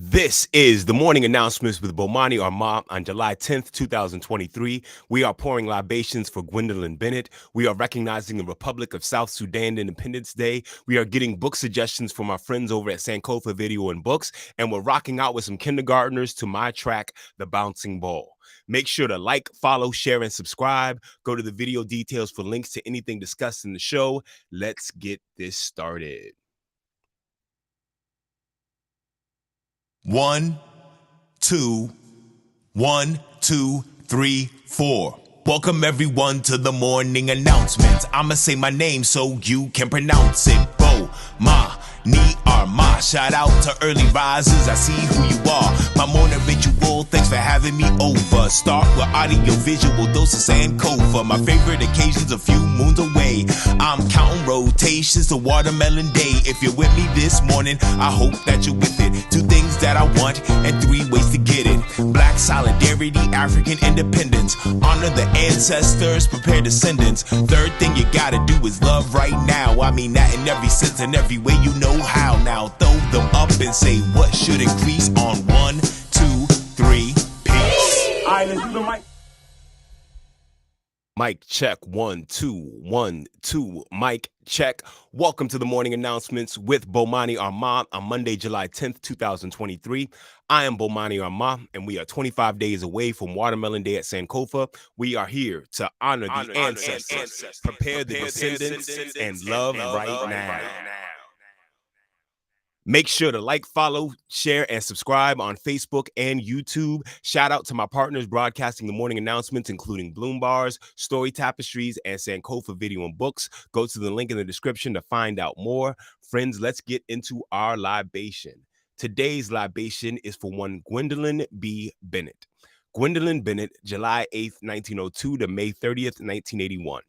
This is the morning announcements with Bomani Armah on July 10th, 2023. We are pouring libations for Gwendolyn Bennett. We are recognizing the Republic of South Sudan Independence Day. We are getting book suggestions from our friends over at Sankofa Video and Books. And we're rocking out with some kindergartners to my track, The Bouncing Ball. Make sure to like, follow, share, and subscribe. Go to the video details for links to anything discussed in the show. Let's get this started. 1, 2, 1, 2, 3, 4. Welcome everyone to the morning announcements. I'ma say my name so you can pronounce it. Bomani Armah. Shout out to early risers, I see who you are. My morning ritual, thanks for having me over. Start with audio visual dose of Sankofa. My favorite occasions a few moons away. I'm counting rotations to Watermelon Day. If you're with me this morning, I hope that you're with it. 2 things that I want and 3 ways to get it. Black solidarity, African independence. Honor the ancestors, prepare descendants. 3rd thing you gotta do is love right now. I mean that in every sense and every way you know how. Now throw them up and say what should increase on 1, 2, 3, peace. All right, let's do the mic. Mic check, 1, 2, 1, 2, mic check. Welcome to the morning announcements with Bomani Armah on Monday, July 10th, 2023. I am Bomani Armah, and we are 25 days away from Watermelon Day at Sankofa. We are here to honor the ancestors, prepare the descendants, and love right now. Make sure to like, follow, share, and subscribe on Facebook and YouTube. Shout out to my partners broadcasting the morning announcements, including Bloom Bars, Story Tapestries, and Sankofa Video and Books. Go to the link in the description to find out more. Friends, let's get into our libation. Today's libation is for one Gwendolyn B. Bennett. Gwendolyn Bennett, July 8th, 1902 to May 30th, 1981.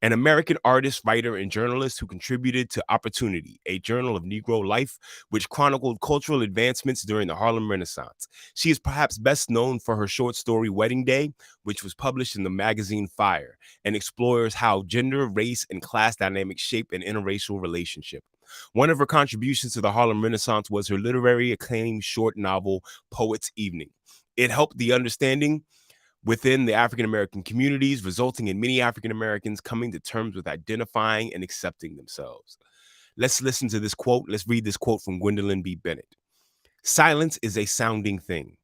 An American artist, writer, and journalist who contributed to Opportunity, a journal of Negro life, which chronicled cultural advancements during the Harlem Renaissance. She is perhaps best known for her short story Wedding Day, which was published in the magazine Fire, and explores how gender, race, and class dynamics shape an interracial relationship. One of her contributions to the Harlem Renaissance was her literary acclaimed short novel, Poet's Evening. It helped the understanding within the African-American communities, resulting in many African-Americans coming to terms with identifying and accepting themselves. Let's listen to this quote. Let's read this quote from Gwendolyn B. Bennett. Silence is a sounding thing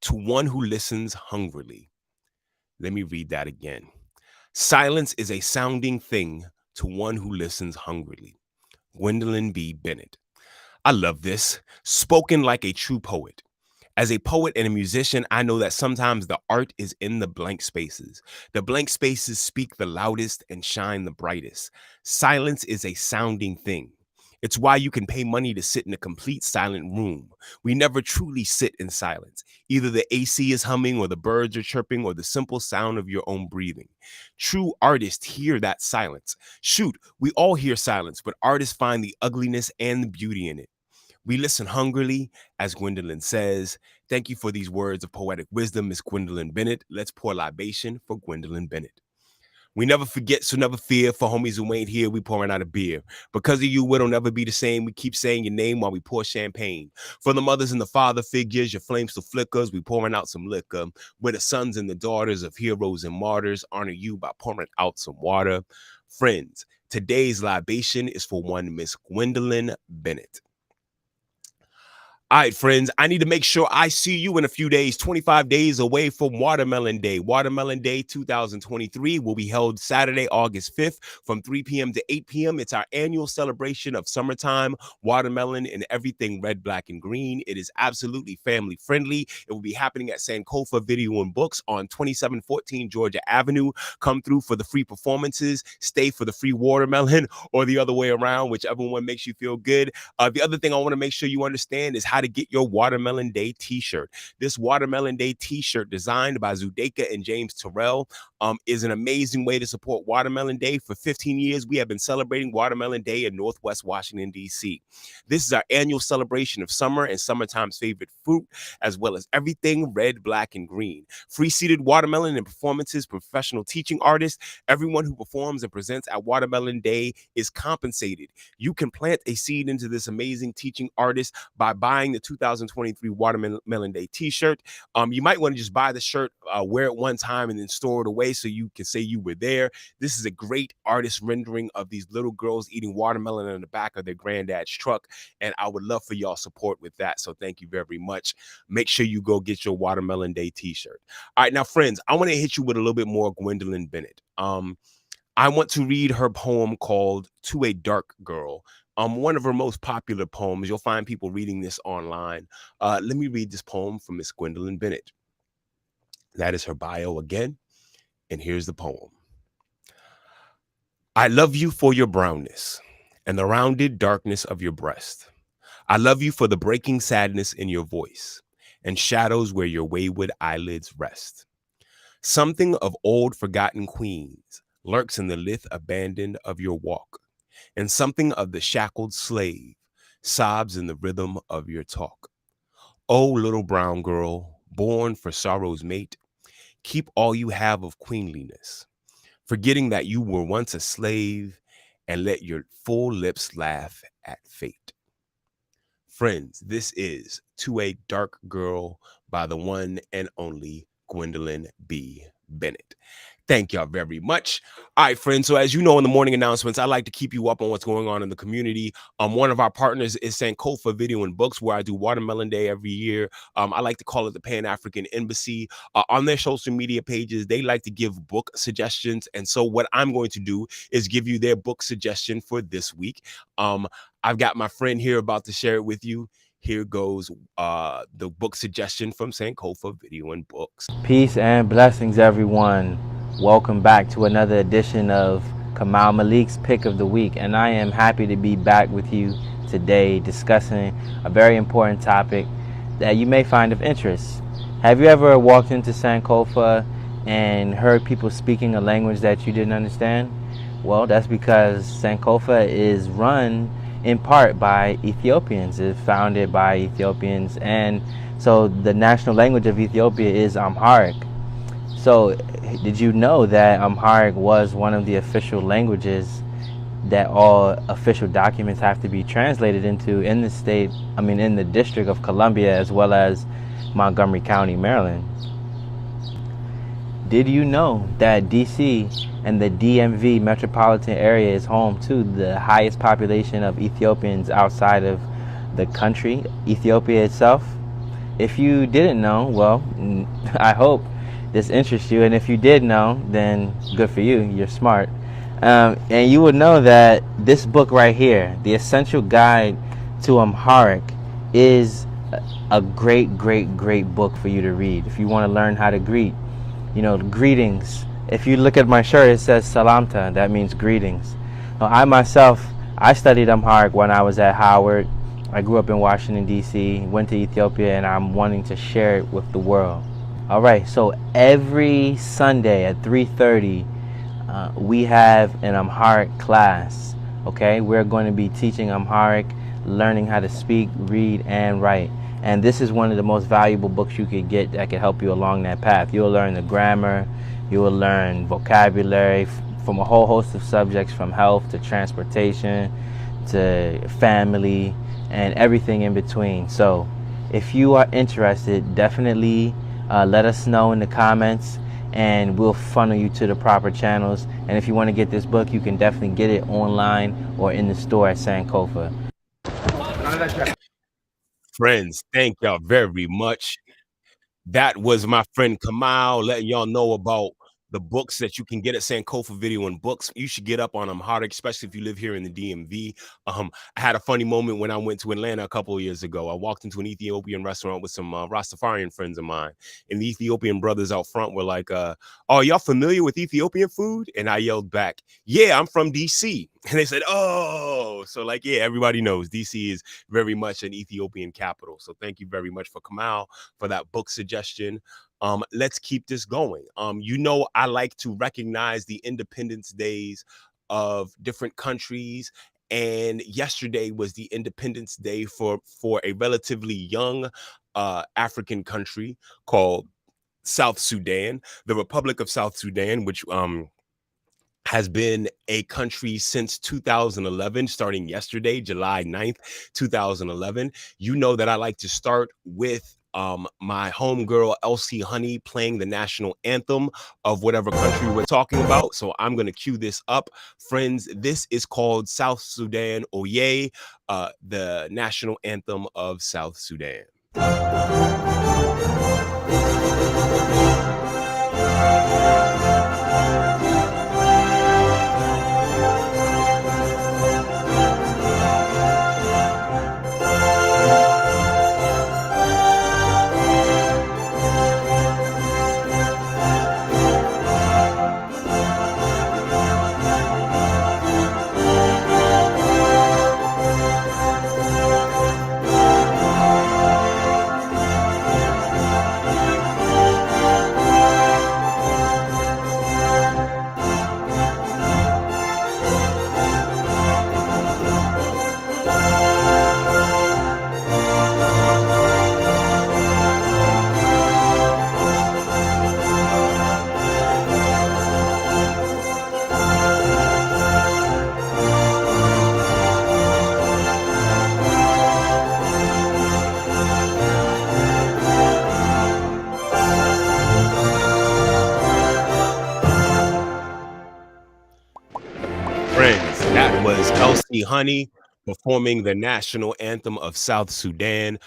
to one who listens hungrily. Let me read that again. Silence is a sounding thing to one who listens hungrily. Gwendolyn B. Bennett. I love this. Spoken like a true poet. As a poet and a musician, I know that sometimes the art is in the blank spaces. The blank spaces speak the loudest and shine the brightest. Silence is a sounding thing. It's why you can pay money to sit in a complete silent room. We never truly sit in silence. Either the AC is humming or the birds are chirping or the simple sound of your own breathing. True artists hear that silence. Shoot, we all hear silence, but artists find the ugliness and the beauty in it. We listen hungrily, as Gwendolyn says. Thank you for these words of poetic wisdom, Miss Gwendolyn Bennett. Let's pour libation for Gwendolyn Bennett. We never forget, so never fear. For homies who ain't here, we pouring out a beer. Because of you, it'll never be the same. We keep saying your name while we pour champagne. For the mothers and the father figures, your flame still flickers. We pouring out some liquor. We're the sons and the daughters of heroes and martyrs. Honor you by pouring out some water. Friends, today's libation is for one Miss Gwendolyn Bennett. All right, friends, I need to make sure I see you in a few days, 25 days away from Watermelon Day. Watermelon Day 2023 will be held Saturday, August 5th from 3 p.m. to 8 p.m. It's our annual celebration of summertime, watermelon, and everything red, black, and green. It is absolutely family friendly. It will be happening at Sankofa Video and Books on 2714 Georgia Avenue. Come through for the free performances, stay for the free watermelon, or the other way around, whichever one makes you feel good. The other thing I want to make sure you understand is how to get your Watermelon Day t-shirt. This Watermelon Day t-shirt, designed by Zudeka and James Terrell, is an amazing way to support Watermelon Day. For 15 years, we have been celebrating Watermelon Day in Northwest Washington, D.C. This is our annual celebration of summer and summertime's favorite fruit, as well as everything red, black, and green. Free-seated watermelon and performances, professional teaching artists. Everyone who performs and presents at Watermelon Day is compensated. You can plant a seed into this amazing teaching artist by buying buying the 2023 Watermelon Day t-shirt. You might want to just buy the shirt, wear it one time, and then store it away so you can say you were there. This is a great artist rendering of these little girls eating watermelon in the back of their granddad's truck, and I would love for y'all support with that. So thank you very much. Make sure you go get your Watermelon Day t-shirt. All right, now friends, I want to hit you with a little bit more Gwendolyn Bennett. I want to read her poem called To a Dark Girl. One of her most popular poems. You'll find people reading this online. Let me read this poem from Miss Gwendolyn Bennett. That is her bio again. And here's the poem. I love you for your brownness and the rounded darkness of your breast. I love you for the breaking sadness in your voice and shadows where your wayward eyelids rest. Something of old forgotten queens lurks in the lithe abandon of your walk, and something of the shackled slave sobs in the rhythm of your talk. Oh, little brown girl, born for sorrow's mate, keep all you have of queenliness, forgetting that you were once a slave, and let your full lips laugh at fate. Friends, this is To a Dark Girl by the one and only Gwendolyn B. Bennett. Thank y'all very much. All right, friends. So as you know, in the morning announcements, I like to keep you up on what's going on in the community. One of our partners is Sankofa Video and Books, where I do Watermelon Day every year. I like to call it the Pan-African Embassy. On their social media pages, they like to give book suggestions. And so what I'm going to do is give you their book suggestion for this week. I've got my friend here about to share it with you. Here goes the book suggestion from Sankofa Video and Books. Peace and blessings, everyone. Welcome back to another edition of Kamau Malik's Pick of the Week, and I am happy to be back with you today discussing a very important topic that you may find of interest. Have you ever walked into Sankofa and heard people speaking a language that you didn't understand? Well, that's because Sankofa is run in part by Ethiopians. It's founded by Ethiopians, and so the national language of Ethiopia is Amharic. So did you know that Amharic was one of the official languages that all official documents have to be translated into in the District of Columbia, as well as Montgomery County, Maryland? Did you know that DC and the DMV metropolitan area is home to the highest population of Ethiopians outside of the country, Ethiopia itself? If you didn't know, well, I hope this interests you, and if you did know, then good for you, you're smart. And you would know that this book right here, The Essential Guide to Amharic, is a great book for you to read if you want to learn how to greet. Greetings. If you look at my shirt, it says Salamta. That means greetings. Now, I studied Amharic when I was at Howard. I grew up in Washington, D.C., went to Ethiopia, and I'm wanting to share it with the world. All right, so every Sunday at 3:30, we have an Amharic class, okay? We're going to be teaching Amharic, learning how to speak, read, and write. And this is one of the most valuable books you could get that can help you along that path. You'll learn the grammar, you will learn vocabulary from a whole host of subjects, from health to transportation to family and everything in between. So if you are interested, definitely let us know in the comments, and we'll funnel you to the proper channels. And if you want to get this book, you can definitely get it online or in the store at Sankofa. Friends, thank y'all very much. That was my friend Kamau letting y'all know about the books that you can get at Sankofa Video and Books. You should get up on Amharic, especially if you live here in the DMV. I had a funny moment when I went to Atlanta a couple of years ago. I walked into an Ethiopian restaurant with some Rastafarian friends of mine, and the Ethiopian brothers out front were like, "Oh, y'all familiar with Ethiopian food?" And I yelled back, "Yeah, I'm from DC." And they said, "Oh," so like, yeah, everybody knows DC is very much an Ethiopian capital. So thank you very much for Kamau for that book suggestion. Let's keep this going. I like to recognize the independence days of different countries. And yesterday was the Independence Day for a relatively young African country called South Sudan, the Republic of South Sudan, which has been a country since 2011, starting yesterday, July 9th, 2011. You know that I like to start with my homegirl, Elsie Honny, playing the national anthem of whatever country we're talking about. So I'm going to cue this up. Friends, this is called South Sudan Oye, the national anthem of South Sudan. Friends, that was Elsie Honny performing the national anthem of South Sudan.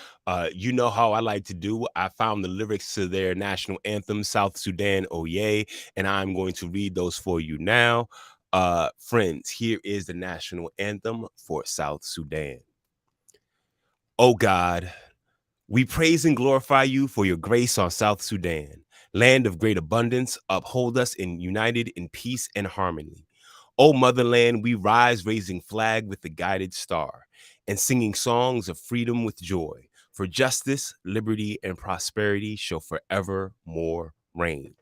You know how I like to do. I found the lyrics to their national anthem, South Sudan Oye, and I'm going to read those for you now. Friends, here is the national anthem for South Sudan. Oh God, we praise and glorify you for your grace on South Sudan, land of great abundance. Uphold us united in peace and harmony. O motherland, we rise raising flag with the guided star and singing songs of freedom with joy. For justice, liberty, and prosperity shall forever more reign.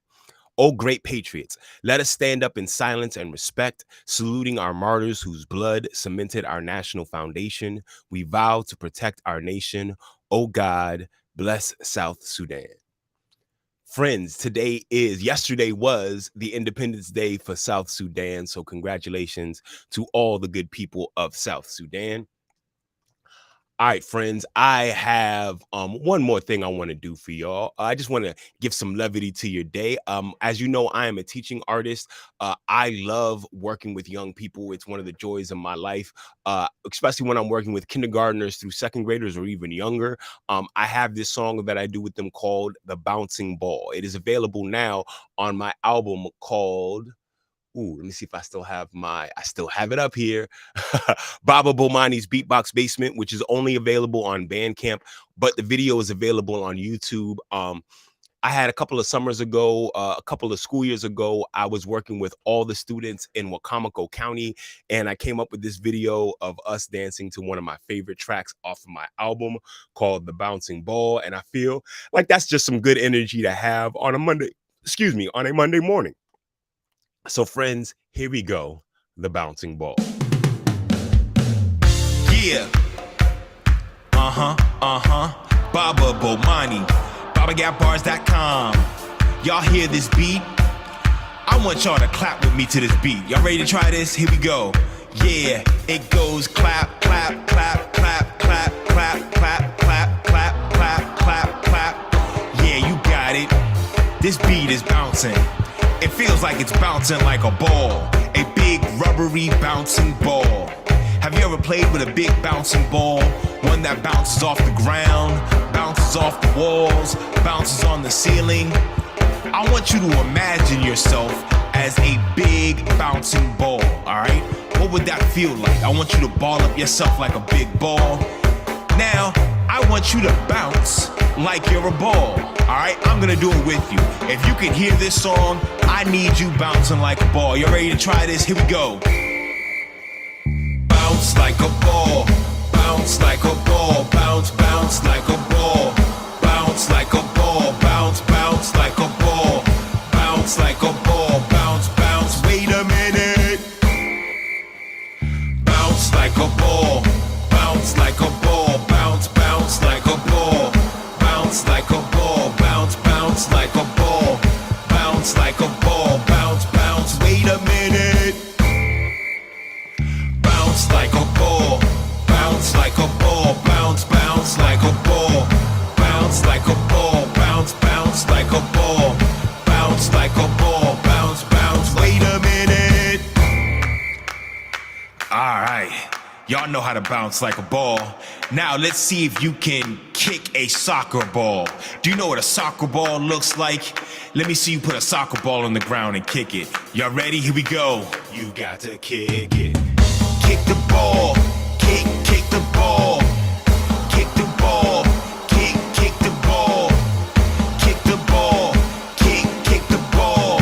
O great patriots, let us stand up in silence and respect, saluting our martyrs whose blood cemented our national foundation. We vow to protect our nation. O God, bless South Sudan. Friends, yesterday was the Independence Day for South Sudan. So congratulations to all the good people of South Sudan. All right, friends, I have one more thing I want to do for y'all. I just want to give some levity to your day. As you know, I am a teaching artist. I love working with young people. It's one of the joys of my life, especially when I'm working with kindergartners through second graders or even younger. I have this song that I do with them called The Bouncing Ball. It is available now on my album called... let me see if I still have it up here. Bomani's Beatbox Basement, which is only available on Bandcamp, but the video is available on YouTube. I had a couple of summers ago, a couple of school years ago, I was working with all the students in Wacomico County, and I came up with this video of us dancing to one of my favorite tracks off of my album called The Bouncing Ball. And I feel like that's just some good energy to have on a Monday morning. So friends, here we go, The Bouncing Ball. Yeah. Baba Bomani, BabaGatBars.com. Y'all hear this beat? I want y'all to clap with me to this beat. Y'all ready to try this? Here we go. Yeah, it goes clap, clap, clap, clap, clap, clap, clap, clap, clap, clap, clap, clap. Yeah, you got it. This beat is bouncing. It feels like it's bouncing like a ball, a big rubbery bouncing ball. Have you ever played with a big bouncing ball? One that bounces off the ground, bounces off the walls, bounces on the ceiling. I want you to imagine yourself as a big bouncing ball, all right? What would that feel like? I want you to ball up yourself like a big ball. Now, I want you to bounce like you're a ball, all right? I'm gonna do it with you. If you can hear this song, I need you bouncing like a ball. You ready to try this? Here we go. Bounce like a ball, bounce like a ball, bounce, bounce like a ball, bounce like a ball, bounce, bounce like a ball, bounce like a ball, bounce, bounce. Wait a minute. Bounce like a ball, bounce like a ball, bounce, bounce like a ball, bounce like a ball, bounce, bounce like a ball, bounce like a ball, bounce, bounce. Wait a minute. know how to bounce like a ball. Now let's see if you can kick a soccer ball. Do you know what a soccer ball looks like? Let me see you put a soccer ball on the ground and kick it. Y'all ready? Here we go. You got to kick it. Kick the ball. Kick the ball. Kick the ball. Kick the ball. Kick the ball. Kick the ball.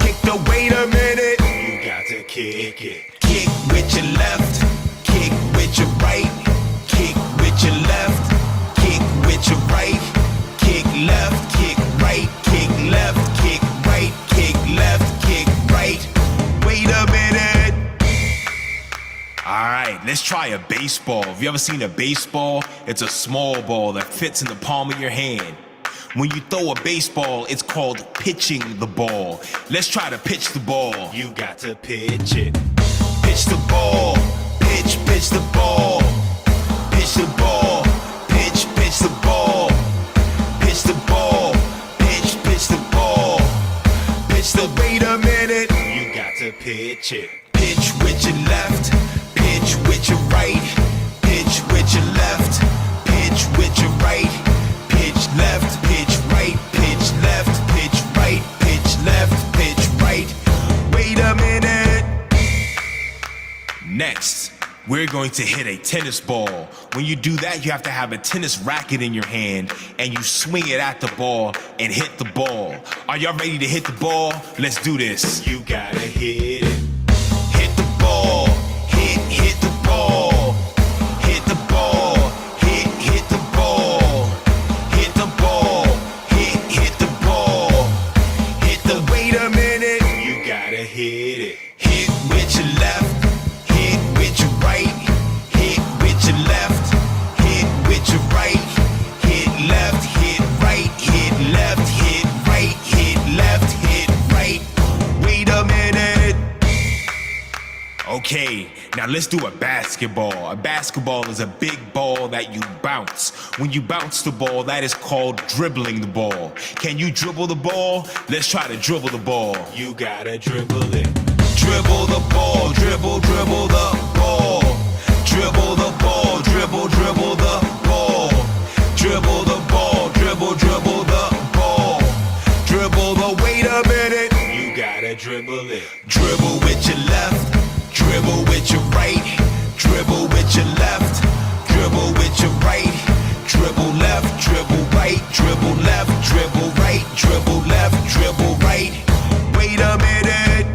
Kick the wait a minute. You got to kick it. Kick with your left. Kick with your right. Kick with your left. Kick with your right. Kick left. Kick right. Kick left. Kick right. Kick left. Kick right. Wait a minute. All right, let's try a baseball. Have you ever seen a baseball? It's a small ball that fits in the palm of your hand. When you throw a baseball, it's called pitching the ball. Let's try to pitch the ball. You got to pitch it. Pitch the ball. Pitch the ball. Pitch the ball. Pitch the ball. Pitch the ball. Pitch the ball. Pitch the wait a minute. You got to pitch it. Pitch with your left. Pitch with your right. Pitch with your left. Pitch with your right. Pitch left. Pitch right. Pitch left. Pitch right. Pitch left. Pitch right. Wait a minute. Next, we're going to hit a tennis ball. When you do that, you have to have a tennis racket in your hand and you swing it at the ball and hit the ball. Are y'all ready to hit the ball? Let's do this. You gotta hit it. Hit the ball. Hit the ball. Hit the ball. Hit the ball. Hit the ball. Hit the ball. Hit the wait a minute. You gotta hit it. Hit with your left. Hit with your right. Hit with your left. Hit with your right. Hit left. Hit right. Hit left. Hit right. Hit left. Hit right. Wait a minute. Okay, now let's do a basketball. A basketball is a big ball that you bounce. When you bounce the ball, that is called dribbling the ball. Can you dribble the ball? Let's try to dribble the ball. You gotta dribble it. Dribble the ball, dribble the ball. Dribble the ball, dribble the ball. Dribble the ball, dribble the ball. Dribble the wait a minute. You gotta dribble it. Dribble with your left. Dribble with your right, dribble with your left, dribble with your right, dribble left, dribble right, dribble left, dribble right, dribble left, dribble right. Wait a minute.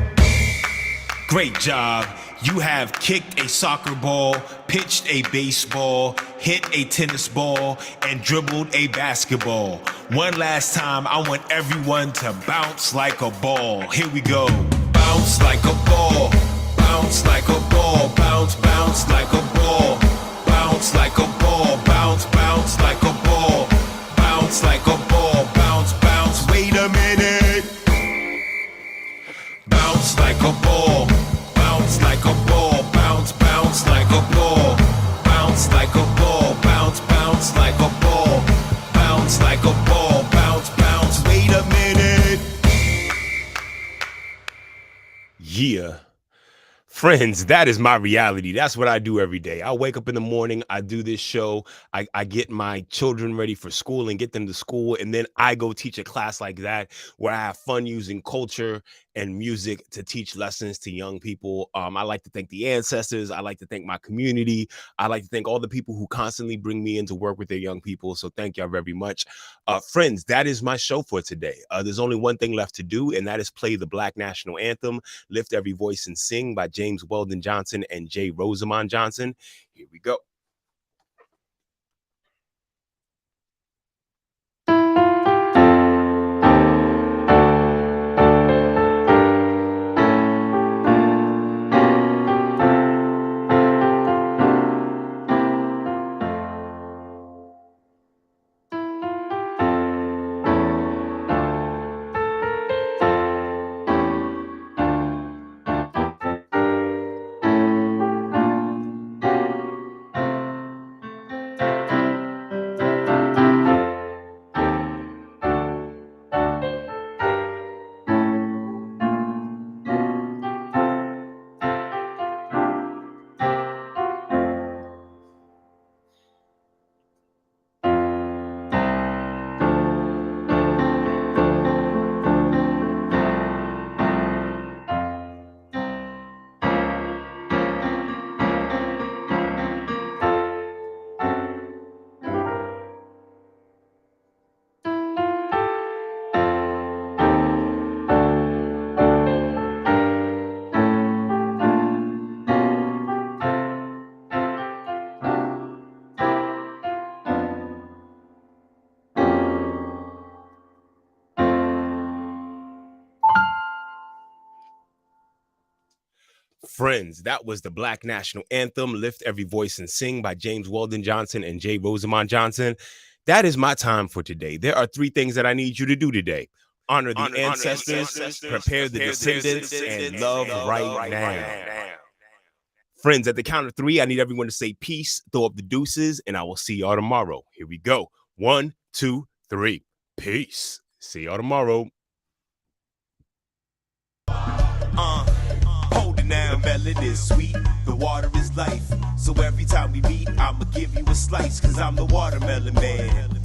Great job. You have kicked a soccer ball, pitched a baseball, hit a tennis ball, and dribbled a basketball. One last time, I want everyone to bounce like a ball. Here we go. Bounce like a ball. Bounce like a ball, bounce like a ball, bounce like a ball, bounce like a ball, bounce like a ball, bounce, wait a minute. Bounce like a ball, bounce like a ball, bounce like a ball, bounce like a ball, bounce like a ball, bounce like a ball, bounce, wait a minute. Yeah. Friends, that is my reality. That's what I do every day. I wake up in the morning, I do this show, I get my children ready for school and get them to school, and then I go teach a class like that where I have fun using culture and music to teach lessons to young people. I like to thank the ancestors. I like to thank my community. I like to thank all the people who constantly bring me in to work with their young people. So thank y'all very much. Friends, that is my show for today. There's only one thing left to do, and that is play the Black National Anthem, Lift Every Voice and Sing by James Weldon Johnson and J. Rosamond Johnson. Here we go. Friends, that was the Black National Anthem, Lift Every Voice and Sing by James Weldon Johnson and J. Rosamond Johnson. That is my time for today. There are 3 things that I need you to do today. Honor the ancestors, prepare the descendants, and love right now. Friends, at the count of 3, I need everyone to say peace, throw up the deuces, and I will see y'all tomorrow. Here we go. 1, 2, 3. Peace. See y'all tomorrow. Hold it now, the melon is sweet, the water is life. So every time we meet, I'ma give you a slice, cause I'm the watermelon man.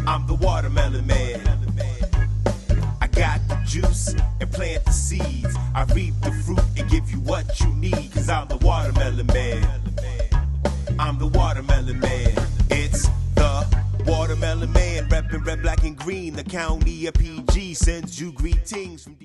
I'm the watermelon man. I got the juice and plant the seeds. I reap the fruit and give you what you need, cause I'm the watermelon man. I'm the watermelon man. It's the watermelon man, reppin' red, black, and green. The county of PG sends you greetings from